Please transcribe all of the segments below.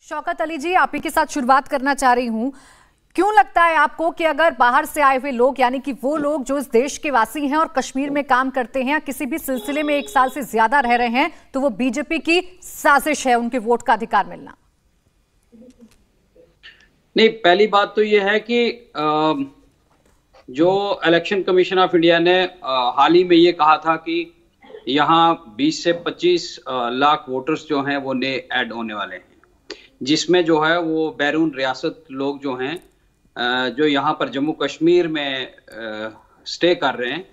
शौकत अली जी, आप ही के साथ शुरुआत करना चाह रही हूं। क्यों लगता है आपको कि अगर बाहर से आए हुए लोग, यानी कि वो लोग जो इस देश के वासी हैं और कश्मीर में काम करते हैं या किसी भी सिलसिले में 1 साल से ज्यादा रह रहे हैं, तो वो बीजेपी की साजिश है उनके वोट का अधिकार मिलना? नहीं, पहली बात तो ये है कि जो इलेक्शन कमीशन ऑफ इंडिया ने हाल ही में ये कहा था कि यहाँ 20 से 25 लाख वोटर्स जो हैं वो नए ऐड होने वाले हैं, जिसमें जो है वो बैरून रियासत लोग जो हैं जो यहाँ पर जम्मू कश्मीर में स्टे कर रहे हैं,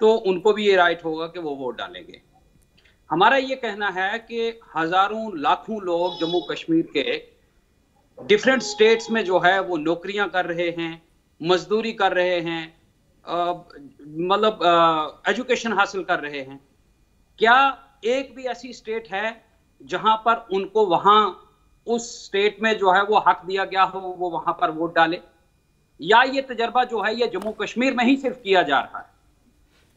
तो उनको भी ये राइट होगा कि वो वोट डालेंगे। हमारा ये कहना है कि हजारों लाखों लोग जम्मू कश्मीर के डिफरेंट स्टेट्स में जो है वो नौकरियां कर रहे हैं, मजदूरी कर रहे हैं, मतलब एजुकेशन हासिल कर रहे हैं। क्या एक भी ऐसी स्टेट है जहां पर उनको वहां उस स्टेट में जो है वो हक दिया गया हो वो वहां पर वोट डाले, या ये तजर्बा जो है ये जम्मू कश्मीर में ही सिर्फ किया जा रहा है?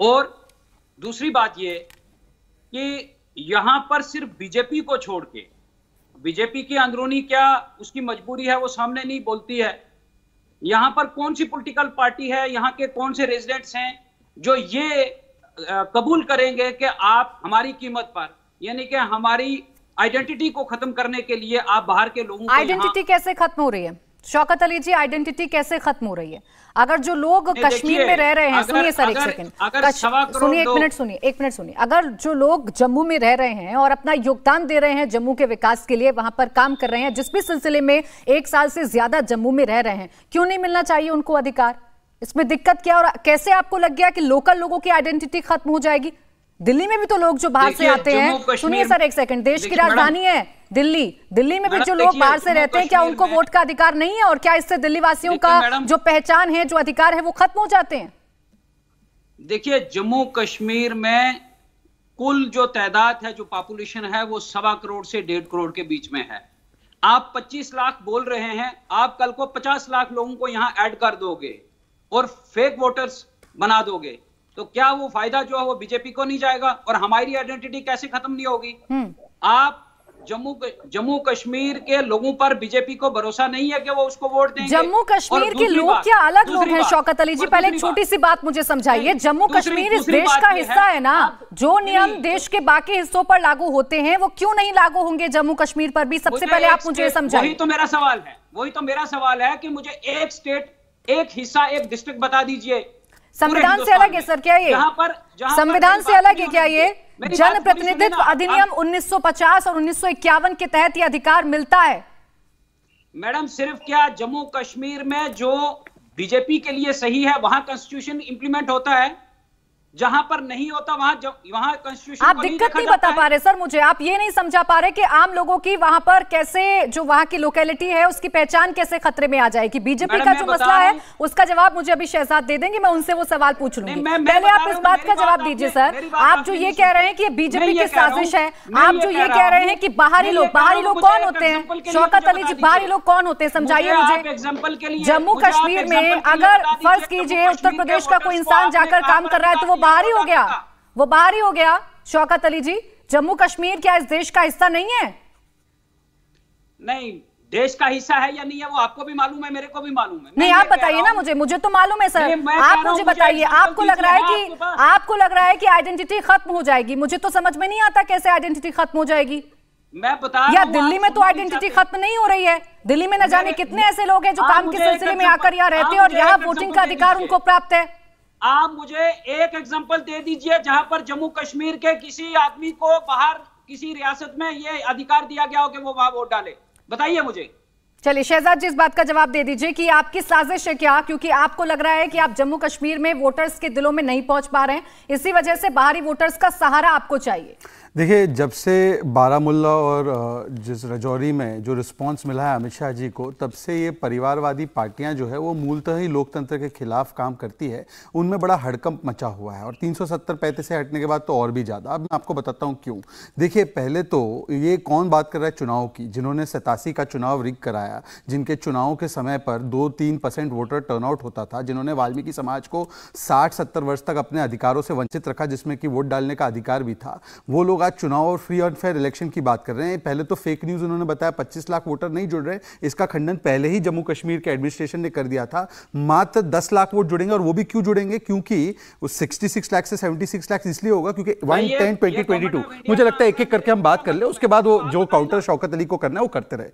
और दूसरी बात ये कि यहां पर सिर्फ बीजेपी को छोड़ के, बीजेपी की अंदरूनी क्या उसकी मजबूरी है वो सामने नहीं बोलती है। यहां पर कौन सी पॉलिटिकल पार्टी है, यहां के कौन से रेजिडेंट्स हैं जो ये कबूल करेंगे कि आप हमारी कीमत पर, यानी कि हमारी आइडेंटिटी को खत्म करने के लिए आप बाहर के लोगों को आइडेंटिटी कैसे खत्म हो रही है शौकत अली जी? आइडेंटिटी कैसे खत्म हो रही है? अगर जो लोग कश्मीर में रह रहे हैं, सुनिए सर एक सेकंड, सुनिए, एक मिनट सुनिए। अगर जो लोग जम्मू में रह रहे हैं और अपना योगदान दे रहे हैं जम्मू के विकास के लिए, वहां पर काम कर रहे हैं, जिस भी सिलसिले में 1 साल से ज्यादा जम्मू में रह रहे हैं, क्यों नहीं मिलना चाहिए उनको अधिकार? इसमें दिक्कत क्या? और कैसे आपको लग गया कि लोकल लोगों की आइडेंटिटी खत्म हो जाएगी? दिल्ली में भी तो लोग जो बाहर से आते हैं, सुनिए सर एक सेकंड, देश की राजधानी है दिल्ली में भी जो लोग बाहर से रहते हैं, क्या उनको वोट का अधिकार नहीं है? और क्या इससे दिल्ली वासियों का जो पहचान है, जो अधिकार है, वो खत्म हो जाते हैं? देखिए, जम्मू कश्मीर में कुल जो तादाद है, जो पॉपुलेशन है, वो 1.25 करोड़ से 1.5 करोड़ के बीच में है। आप 25 लाख बोल रहे हैं, आप कल को 50 लाख लोगों को यहां ऐड कर दोगे और फेक वोटर्स बना दोगे, तो क्या वो फायदा जो है वो बीजेपी को नहीं जाएगा? और हमारी आइडेंटिटी कैसे खत्म नहीं होगी? आप जम्मू कश्मीर के लोगों पर बीजेपी को भरोसा नहीं है कि वो उसको वोट देंगे? जम्मू कश्मीर के लोग क्या अलग लोग हैं शौकत अली जी? पहले एक छोटी सी बात मुझे समझाइए। जम्मू कश्मीर इस देश का हिस्सा है ना, जो नियम देश के बाकी हिस्सों पर लागू होते हैं वो क्यों नहीं लागू होंगे जम्मू कश्मीर पर भी? सबसे पहले आप मुझे समझाइए। वही तो मेरा सवाल है कि मुझे एक स्टेट, एक हिस्सा, एक डिस्ट्रिक्ट बता दीजिए। संविधान से अलग है सर क्या ये? संविधान से अलग है क्या ये? जन प्रतिनिधित्व अधिनियम 1950 और 1951 के तहत ये अधिकार मिलता है। मैडम, सिर्फ क्या जम्मू कश्मीर में जो बीजेपी के लिए सही है वहां कॉन्स्टिट्यूशन इंप्लीमेंट होता है, जहां पर नहीं होता वहां कॉन्स्टिट्यूशन आप दिक्कत नहीं बता पा रहे सर मुझे, आप ये नहीं समझा पा रहे कि आम लोगों की वहां पर कैसे, जो वहां की लोकेलिटी है उसकी पहचान कैसे खतरे में आ जाएगी? बीजेपी का जो मसला है उसका जवाब मुझे अभी शहजाद दे देंगे, मैं उनसे वो सवाल पूछ लूंगी। पहले आप इस बात का जवाब दीजिए सर। आप जो ये कह रहे हैं कि बीजेपी की साजिश है, आप जो ये कह रहे हैं कि बाहरी लोग कौन होते हैं शौकत अली जी? बाहरी लोग कौन होते हैं, समझाइए मुझे। एग्जाम्पल के लिए जम्मू कश्मीर में अगर फर्ज कीजिए उत्तर प्रदेश का कोई इंसान जाकर काम कर रहा है तो वो बाहरी हो गया शौकत अली जी। जम्मू कश्मीर क्या इस देश का हिस्सा नहीं है? नहीं, देश का हिस्सा है या नहीं है वो आपको भी मालूम है, मेरे को भी मालूम है। नहीं, आप बताइए ना मुझे तो मालूम है सर। आप मुझे बताइए, आपको लग रहा है कि आइडेंटिटी खत्म हो जाएगी? मुझे तो समझ में नहीं आता कैसे आइडेंटिटी खत्म हो जाएगी। मैं बता या दिल्ली में तो आइडेंटिटी खत्म नहीं हो रही है? दिल्ली में न जाने कितने ऐसे लोग हैं जो काम के सिलसिले में आकर यहाँ रहते हैं और यहाँ वोटिंग का अधिकार उनको प्राप्त है। आप मुझे एक एग्जांपल दे दीजिए जहां पर जम्मू कश्मीर के किसी आदमी को बाहर किसी रियासत में ये अधिकार दिया गया हो कि वो वहां वोट डाले, बताइए मुझे। चलिए शहजाद जी, इस बात का जवाब दे दीजिए कि आपकी साजिश है क्या? क्योंकि आपको लग रहा है कि आप जम्मू कश्मीर में वोटर्स के दिलों में नहीं पहुंच पा रहे हैं, इसी वजह से बाहरी वोटर्स का सहारा आपको चाहिए। देखिए, जब से बारामुल्ला और जिस राजौरी में जो रिस्पांस मिला है अमित शाह जी को, तब से ये परिवारवादी पार्टियां जो है वो मूलतः ही लोकतंत्र के खिलाफ काम करती है, उनमें बड़ा हड़कंप मचा हुआ है। और 370 से हटने के बाद तो और भी ज़्यादा। अब मैं आपको बताता हूँ क्यों। देखिए, पहले तो ये कौन बात कर रहा है चुनाव की, जिन्होंने 87 का चुनाव रिग कराया, जिनके चुनाव के समय पर 2-3% वोटर टर्नआउट होता था, जिन्होंने वाल्मीकि समाज को 60-70 वर्ष तक अपने अधिकारों से वंचित रखा, जिसमें कि वोट डालने का अधिकार भी था, वो लोग आज चुनाव और फ्री और फेयर इलेक्शन की बात कर रहे हैं। पहले तो फेक न्यूज उन्होंने बताया 25 लाख वोटर नहीं जुड़ रहे, इसका खंडन पहले ही जम्मू कश्मीर के एडमिनिस्ट्रेशन ने कर दिया था। मात्र 10 लाख वोट जुड़ेंगे, और वो भी क्यों जुड़ेंगे, क्योंकि 66 लाख से 76 लाख इसलिए होगा क्योंकि 110-2022, मुझे लगता है एक एक करके हम बात कर ले, उसके बाद वो जो काउंटर शौकत अली को करना है वो करते रहे।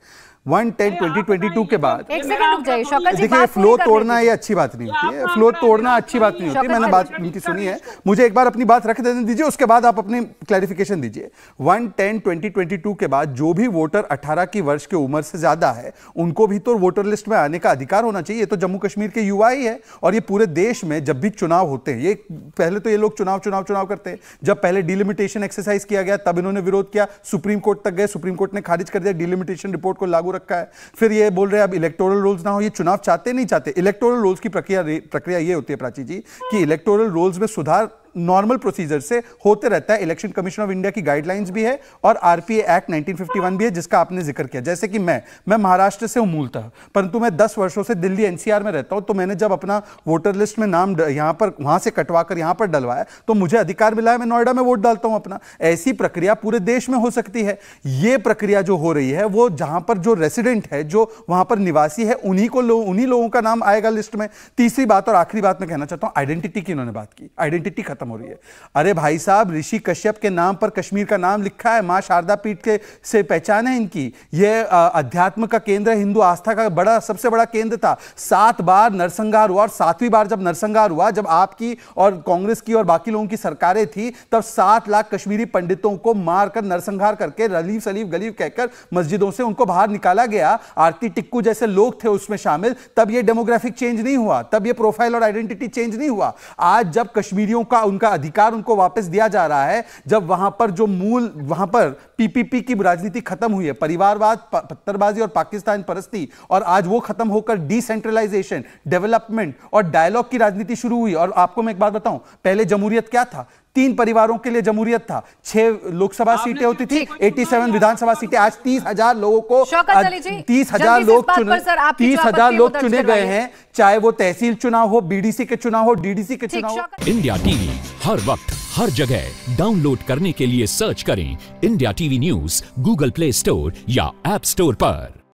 110-2022 के बाद देखिए फ्लो तोड़ना ये अच्छी बात नहीं होती है, फ्लो तोड़ना अच्छी बात नहीं होती। मैंने बात उनकी सुनी है, मुझे एक बार अपनी बात रख देने दीजिए, उसके बाद आप अपनी क्लैरिफिकेशन दीजिए। 110-2022 के बाद जो भी वोटर 18 की वर्ष की उम्र से ज्यादा है उनको भी तो वोटर लिस्ट में आने का अधिकार होना चाहिए। ये तो जम्मू कश्मीर के युवा ही है, और ये पूरे देश में जब भी चुनाव होते हैं, ये पहले तो ये लोग चुनाव करते हैं। जब पहले डिलिमिटेशन एक्सरसाइज किया गया तब इन्होंने विरोध किया, सुप्रीम कोर्ट तक गए, सुप्रीम कोर्ट ने खारिज कर दिया, डिलिमिटेशन रिपोर्ट को लागू रखा है। फिर ये बोल रहे हैं अब इलेक्टोरल रोल्स ना हो। ये चुनाव चाहते नहीं चाहते। इलेक्टोरल रोल्स की प्रक्रिया ये होती है प्राची जी कि इलेक्टोरल रोल्स में सुधार नॉर्मल प्रोसीजर से होते रहता है। इलेक्शन कमीशन ऑफ इंडिया की गाइडलाइंस भी है और आरपीए एक्ट 1951 भी है जिसका आपने जिक्र किया। जैसे कि मैं महाराष्ट्र से हूं मूलतः, परंतु मैं 10 वर्षों से दिल्ली एनसीआर में रहता हूं, तो मैंने जब अपना वोटर लिस्ट में नाम यहां पर वहां से कटवा कर यहां पर डलवाया तो मुझे अधिकार मिला है, मैं नोएडा में वोट डालता हूं अपना। ऐसी प्रक्रिया पूरे देश में हो सकती है। यह प्रक्रिया जो हो रही है वो जहां पर जो रेसिडेंट है, जो वहां पर निवासी है, उन्हीं लोगों का नाम आएगा लिस्ट में। तीसरी बात और आखिरी बात मैं कहना चाहता हूं, आइडेंटिटी की इन्होंने बात की, आइडेंटिटी खत्म हो रही है। अरे भाई साहब, ऋषि कश्यप के नाम पर कश्मीर का नाम लिखा है, मां शारदा पीठ के से पहचान है इनकी। यह अध्यात्म का केंद्र है, हिंदू आस्था का सबसे बड़ा केंद्र था। 7 बार नरसंहार हुआ, और 7वीं बार जब नरसंहार हुआ, जब आपकी और कांग्रेस की और बाकी लोगों की सरकारें थी, तब 7 लाख कश्मीरी पंडितों को मारकर नरसंहार करके रलीफ सलीफ गलीफ कहकर मस्जिदों से उनको बाहर निकाला गया। आरती टिक्कू जैसे लोग थे उसमें शामिल। तब यह डेमोग्राफिक चेंज नहीं हुआ, तब यह प्रोफाइल और आइडेंटिटी चेंज नहीं हुआ। आज जब कश्मीरियों का उनका अधिकार उनको वापस दिया जा रहा है, जब वहां पर जो मूल वहां पर पीपीपी की राजनीति खत्म हुई है, परिवारवाद, पत्थरबाजी और पाकिस्तान परस्ती, और आज वो खत्म होकर डिसेंट्रलाइजेशन, डेवलपमेंट और डायलॉग की राजनीति शुरू हुई। और आपको मैं एक बात बताऊं, पहले जमहूरियत क्या था? 3 परिवारों के लिए जमहूरियत था, 6 लोकसभा सीटें होती थी, 87 विधानसभा सीटें। आज 30,000 लोगों को 30,000 लोग चुने गए हैं, चाहे वो तहसील चुनाव हो, बीडीसी के चुनाव हो, डीडीसी के चुनाव हो। इंडिया टीवी हर वक्त हर जगह डाउनलोड करने के लिए सर्च करें India TV news Google play store या ऐप स्टोर पर।